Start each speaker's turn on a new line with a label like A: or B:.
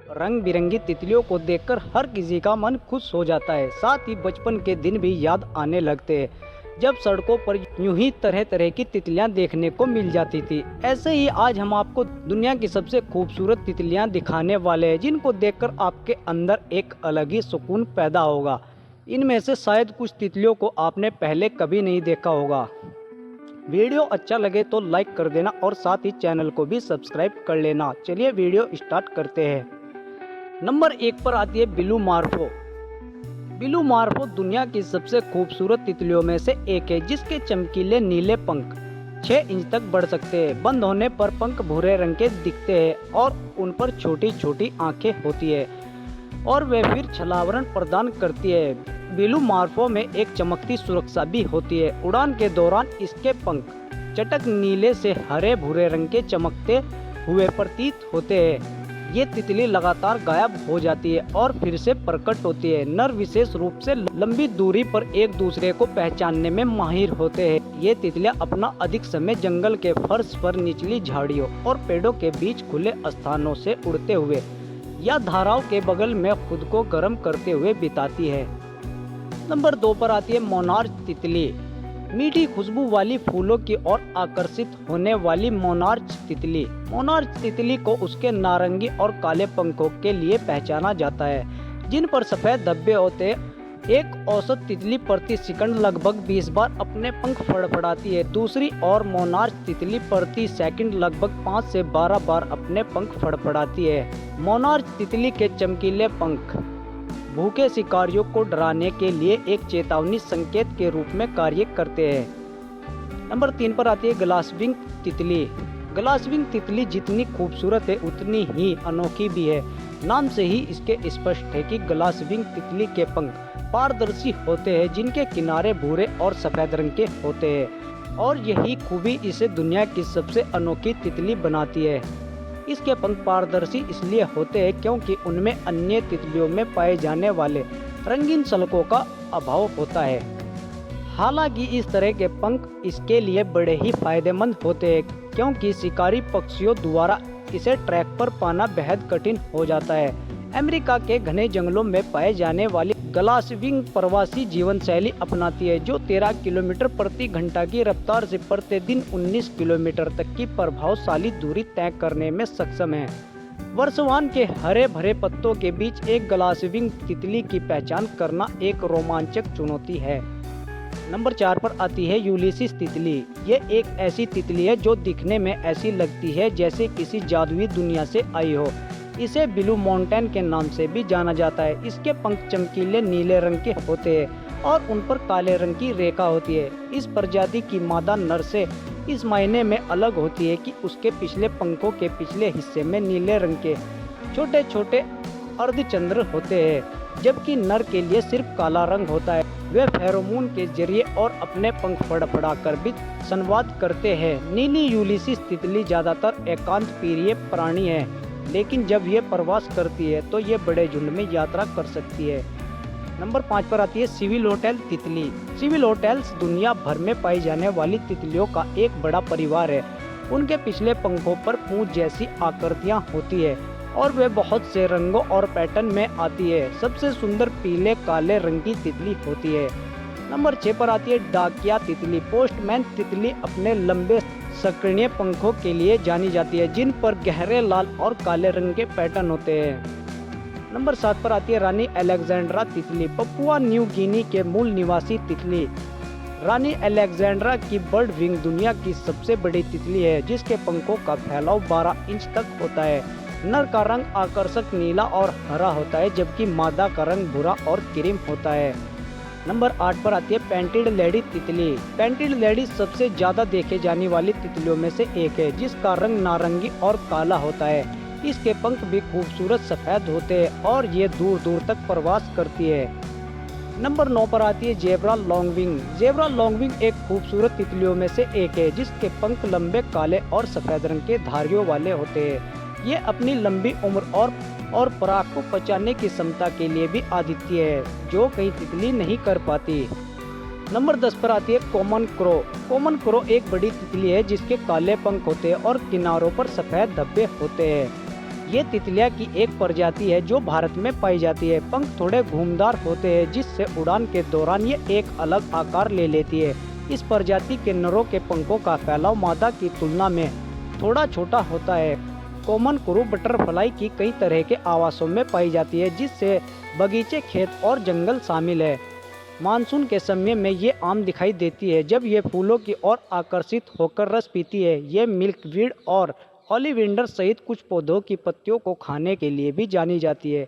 A: रंग बिरंगी तितलियों को देखकर हर किसी का मन खुश हो जाता है। साथ ही बचपन के दिन भी याद आने लगते हैं, जब सड़कों पर यूं ही तरह तरह की तितलियां देखने को मिल जाती थी। ऐसे ही आज हम आपको दुनिया की सबसे खूबसूरत तितलियां दिखाने वाले हैं, जिनको देखकर आपके अंदर एक अलग ही सुकून पैदा होगा। इनमें से शायद कुछ तितलियों को आपने पहले कभी नहीं देखा होगा। वीडियो अच्छा लगे तो लाइक कर देना और साथ ही चैनल को भी सब्सक्राइब कर लेना। चलिए वीडियो स्टार्ट करते हैं। नंबर 1 पर आती है ब्लू मार्फो। ब्लू मार्फो दुनिया की सबसे खूबसूरत तितलियों में से एक है, जिसके चमकीले नीले पंख 6 इंच तक बढ़ सकते हैं। बंद होने पर पंख भूरे रंग के दिखते हैं और उन पर छोटी छोटी आंखें होती है और वे फिर छलावरण प्रदान करती है। ब्लू मार्फो में एक चमकती सुरक्षा भी होती है। उड़ान के दौरान इसके पंख चटक नीले से हरे भूरे रंग के चमकते हुए प्रतीत होते हैं। ये तितली लगातार गायब हो जाती है और फिर से प्रकट होती है। नर विशेष रूप से लंबी दूरी पर एक दूसरे को पहचानने में माहिर होते हैं। ये तितलियां अपना अधिक समय जंगल के फर्श पर, निचली झाड़ियों और पेड़ों के बीच खुले स्थानों से उड़ते हुए या धाराओं के बगल में खुद को गर्म करते हुए बिताती है। नंबर 2 पर आती है मोनार्च तितली। मीठी खुशबू वाली फूलों की ओर आकर्षित होने वाली मोनार्च तितली। मोनार्च तितली को उसके नारंगी और काले पंखों के लिए पहचाना जाता है, जिन पर सफेद धब्बे होते हैं। एक औसत तितली प्रति सेकंड लगभग 20 बार अपने पंख फड़फड़ाती है। दूसरी ओर मोनार्च तितली प्रति सेकंड लगभग 5 से 12 बार अपने पंख फड़फड़ाती है। मोनार्च तितली के चमकीले पंख भूखे शिकारियों को डराने के लिए एक चेतावनी संकेत के रूप में कार्य करते हैं। नंबर 3 पर आती है ग्लासविंग तितली। ग्लासविंग तितली जितनी खूबसूरत है उतनी ही अनोखी भी है। नाम से ही इसके स्पष्ट है कि ग्लासविंग तितली के पंख पारदर्शी होते हैं, जिनके किनारे भूरे और सफेद रंग के होते हैं और यही खूबी इसे दुनिया की सबसे अनोखी तितली बनाती है। इसके पंख पारदर्शी इसलिए होते हैं क्योंकि उनमें अन्य तितलियों में पाए जाने वाले रंगीन शल्कों का अभाव होता है। हालांकि इस तरह के पंख इसके लिए बड़े ही फायदेमंद होते हैं, क्योंकि शिकारी पक्षियों द्वारा इसे ट्रैक पर पाना बेहद कठिन हो जाता है। अमेरिका के घने जंगलों में पाए जाने वाली ग्लासविंग प्रवासी जीवन शैली अपनाती है, जो 13 किलोमीटर प्रति घंटा की रफ्तार से प्रतिदिन 19 किलोमीटर तक की प्रभावशाली दूरी तय करने में सक्षम है। वर्षावन के हरे भरे पत्तों के बीच एक ग्लासविंग तितली की पहचान करना एक रोमांचक चुनौती है। नंबर 4 पर आती है यूलिसिस तितली। ये एक ऐसी तितली है जो दिखने में ऐसी लगती है जैसे किसी जादुई दुनिया से आई हो। इसे ब्लू माउंटेन के नाम से भी जाना जाता है। इसके पंख चमकीले नीले रंग के होते हैं और उन पर काले रंग की रेखा होती है। इस प्रजाति की मादा नर से इस मायने में अलग होती है कि उसके पिछले पंखों के पिछले हिस्से में नीले रंग के छोटे छोटे अर्धचंद्र होते हैं, जबकि नर के लिए सिर्फ काला रंग होता है। वे फेरोमोन के जरिए और अपने पंख फड़फड़ाकर भी संवाद करते हैं। नीली यूलिसिस तितली ज्यादातर एकांत प्रिय प्राणी है, लेकिन जब ये प्रवास करती है तो ये बड़े झुंड में यात्रा कर सकती है। नंबर 5 पर आती है स्विलोटेल तितली। स्विलोटेल्स दुनिया भर में पाई जाने वाली तितलियों का एक बड़ा परिवार है। उनके पिछले पंखों पर पूंछ जैसी आकृतियां होती है और वे बहुत से रंगों और पैटर्न में आती है। सबसे सुंदर पीले काले रंग की तितली होती है। नंबर 6 पर आती है डाकिया तितली। पोस्टमैन तितली अपने लंबे सक्रिय पंखों के लिए जानी जाती है, जिन पर गहरे लाल और काले रंग के पैटर्न होते हैं। नंबर 7 पर आती है रानी अलेक्जेंड्रा तितली। पपुआ न्यू गिनी के मूल निवासी तितली रानी अलेक्जेंड्रा की बर्ड विंग दुनिया की सबसे बड़ी तितली है, जिसके पंखों का फैलाव 12 इंच तक होता है। नर का रंग आकर्षक नीला और हरा होता है, जबकि मादा का रंग भूरा और क्रीम होता है। नंबर 8 पर आती है पेंटेड लेडी तितली। पेंटेड लेडी सबसे ज्यादा देखे जाने वाली तितलियों में से एक है, जिसका रंग नारंगी और काला होता है। इसके पंख भी खूबसूरत सफेद होते हैं और ये दूर दूर तक प्रवास करती है। नंबर 9 पर आती है जेब्रा लॉन्गविंग। जेब्रा लॉन्गविंग एक खूबसूरत तितलियों में से एक है, जिसके पंख लंबे काले और सफेद रंग के धारियों वाले होते हैं। ये अपनी लंबी उम्र और पराग को पचाने की क्षमता के लिए भी अद्वितीय है, जो कई तितली नहीं कर पाती। नंबर 10 पर आती है कॉमन क्रो। कॉमन क्रो एक बड़ी तितली है, जिसके काले पंख होते हैं और किनारों पर सफेद धब्बे होते हैं। ये तितलियां की एक प्रजाति है जो भारत में पाई जाती है। पंख थोड़े घूमदार होते हैं जिससे उड़ान के दौरान ये एक अलग आकार ले लेती है। इस प्रजाति के नरों के पंखों का फैलाव मादा की तुलना में थोड़ा छोटा होता है। कॉमन क्रू बटरफ्लाई की कई तरह के आवासों में पाई जाती है जिससे बगीचे, खेत और जंगल शामिल है। मानसून के समय में ये आम दिखाई देती है जब ये फूलों की ओर आकर्षित होकर रस पीती है। ये मिल्कवीड और ओलिविंडर सहित कुछ पौधों की पत्तियों को खाने के लिए भी जानी जाती है।